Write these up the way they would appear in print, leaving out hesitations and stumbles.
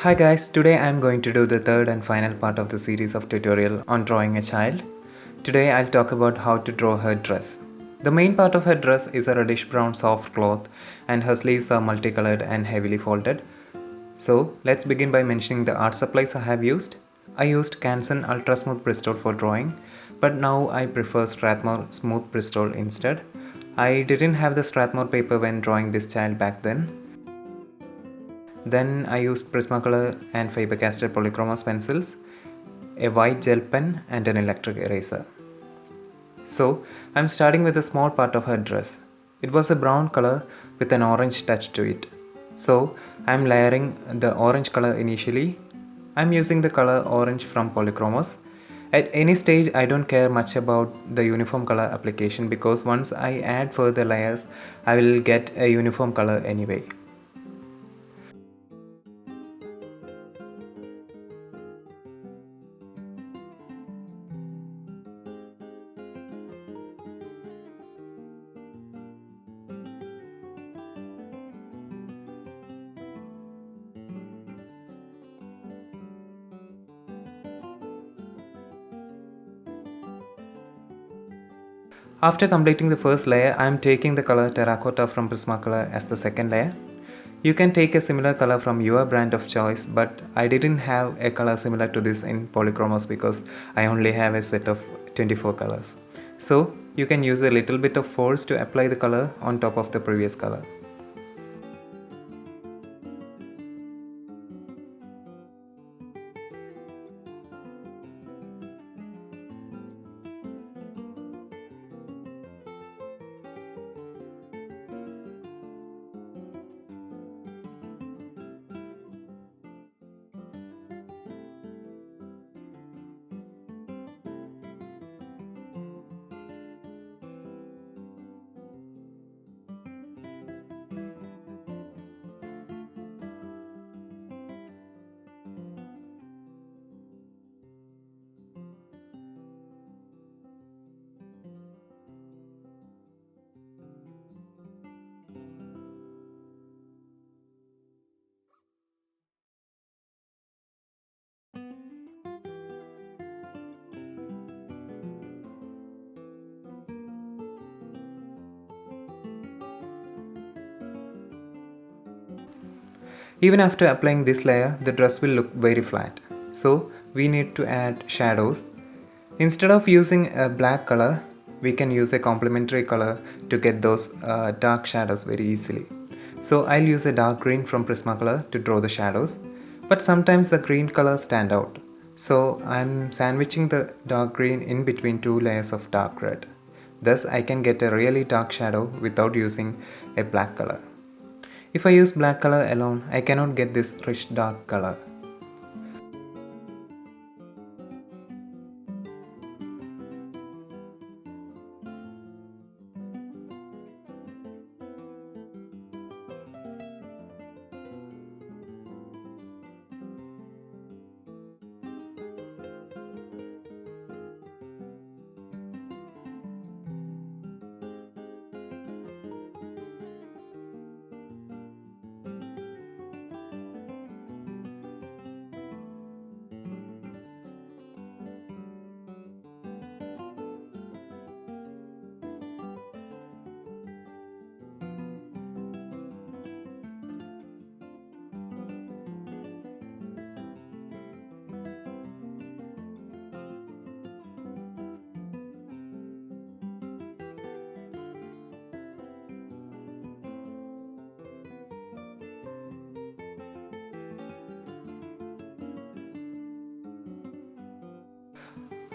Hi guys, today I am going to do the third and final part of the series of tutorial on drawing a child. Today I'll talk about how to draw her dress. The main part of her dress is a reddish brown soft cloth and her sleeves are multicolored and heavily folded. So let's begin by mentioning the art supplies I have used. I used Canson Ultra Smooth Bristol for drawing, but now I prefer Strathmore Smooth Bristol instead. I didn't have the Strathmore paper when drawing this child back then. Then I used Prismacolor and Faber-Castell Polychromos pencils, a white gel pen and an electric eraser. So I'm starting with a small part of her dress. It was a brown color with an orange touch to it. So I'm layering the orange color initially. I'm using the color orange from Polychromos. At any stage I don't care much about the uniform color application because once I add further layers I will get a uniform color anyway. After completing the first layer, I am taking the color Terracotta from Prismacolor as the second layer. You can take a similar color from your brand of choice, but I didn't have a color similar to this in Polychromos because I only have a set of 24 colors. So you can use a little bit of force to apply the color on top of the previous color. Even after applying this layer, the dress will look very flat. So we need to add shadows. Instead of using a black color, we can use a complementary color to get those dark shadows very easily. So I'll use a dark green from Prismacolor to draw the shadows. But sometimes the green colors stand out. So I'm sandwiching the dark green in between two layers of dark red. Thus I can get a really dark shadow without using a black color. If I use black color alone, I cannot get this rich dark color.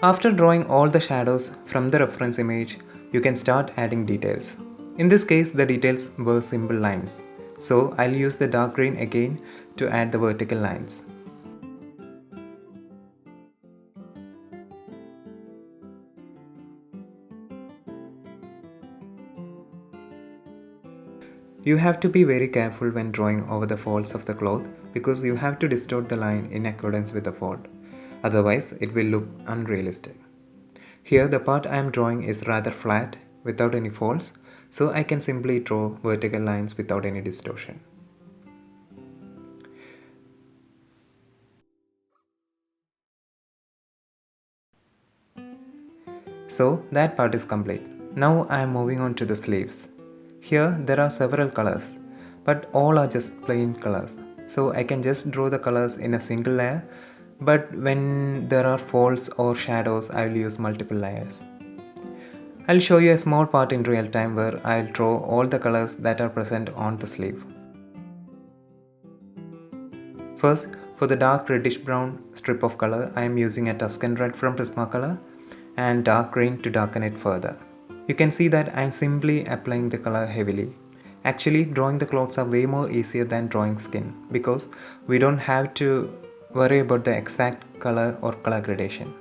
After drawing all the shadows from the reference image, you can start adding details. In this case, the details were simple lines. So I'll use the dark green again to add the vertical lines. You have to be very careful when drawing over the folds of the cloth because you have to distort the line in accordance with the fold. Otherwise, it will look unrealistic. Here the part I am drawing is rather flat without any folds, so I can simply draw vertical lines without any distortion. So that part is complete. Now I am moving on to the sleeves. Here there are several colors, but all are just plain colors. So I can just draw the colors in a single layer, but when there are folds or shadows, I will use multiple layers. I'll show you a small part in real time where I'll draw all the colors that are present on the sleeve. First, for the dark reddish brown strip of color, I am using a Tuscan Red from Prismacolor and dark green to darken it further. You can see that I am simply applying the color heavily. Actually, drawing the clothes are way more easier than drawing skin because we don't have to worry about the exact color or color gradation.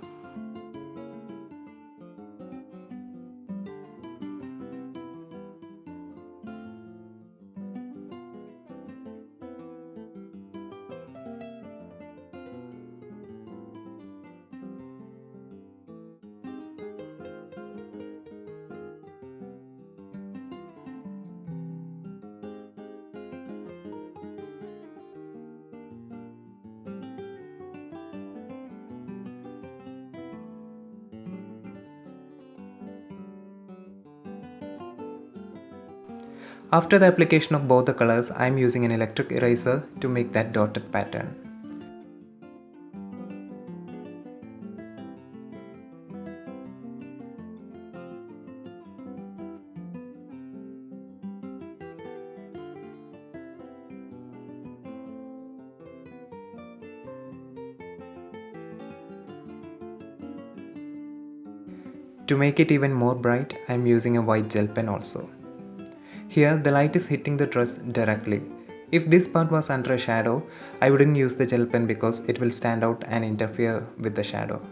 After the application of both the colors, I am using an electric eraser to make that dotted pattern. To make it even more bright, I am using a white gel pen also. Here the light is hitting the dress directly. If this part was under a shadow, I wouldn't use the gel pen because it will stand out and interfere with the shadow.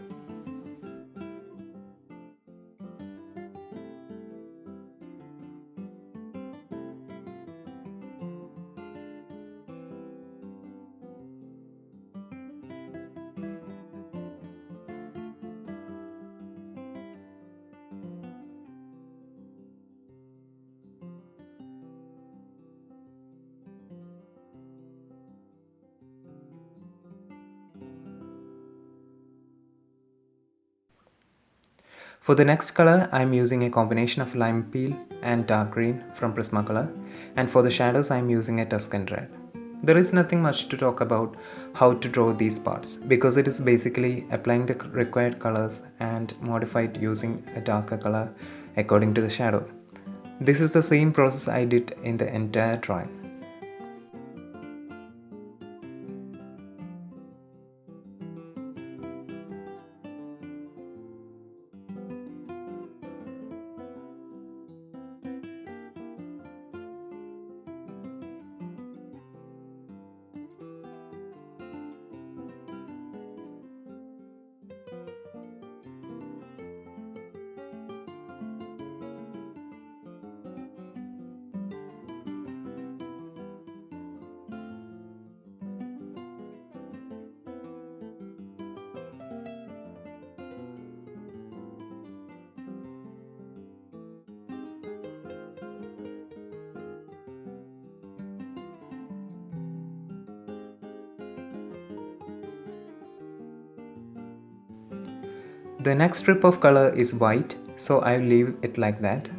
For the next color, I am using a combination of lime peel and dark green from Prismacolor, and for the shadows I am using a Tuscan Red. There is nothing much to talk about how to draw these parts because it is basically applying the required colors and modify it using a darker color according to the shadow. This is the same process I did in the entire drawing. The next strip of color is white, so I will leave it like that.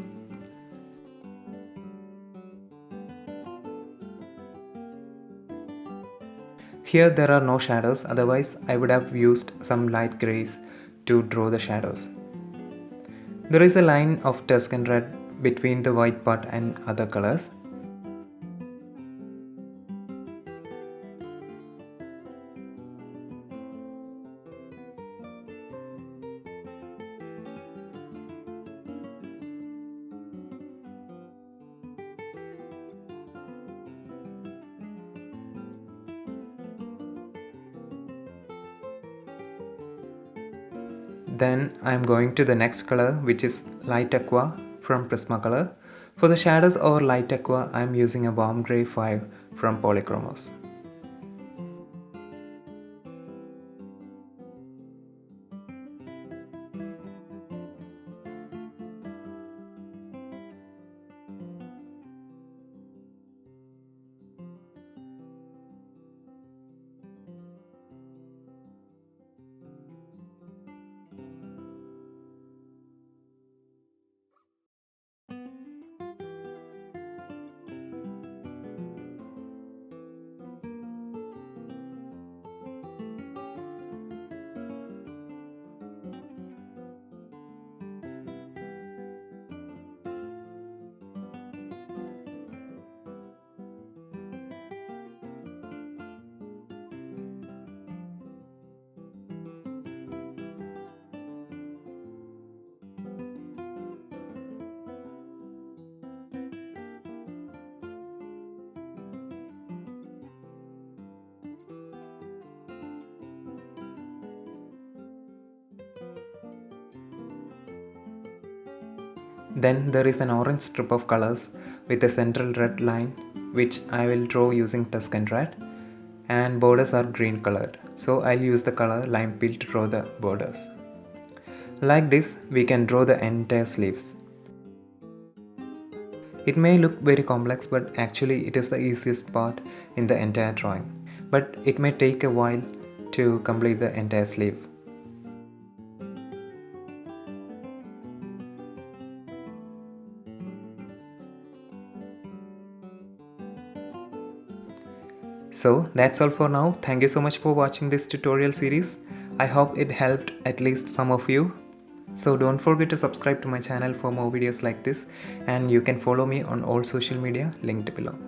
Here there are no shadows, otherwise I would have used some light grays to draw the shadows. There is a line of Tuscan Red between the white part and other colors. Then I am going to the next color, which is light aqua from Prismacolor. For the shadows or light aqua, I am using a warm gray 5 from Polychromos. Then there is an orange strip of colors with a central red line, which I will draw using Tuscan Red, and borders are green colored, so I'll use the color lime peel to draw the borders. Like this, we can draw the entire sleeves. It may look very complex, but actually it is the easiest part in the entire drawing, but it may take a while to complete the entire sleeve. So that's all for now. Thank you so much for watching this tutorial series. I hope it helped at least some of you. So don't forget to subscribe to my channel for more videos like this, and you can follow me on all social media linked below.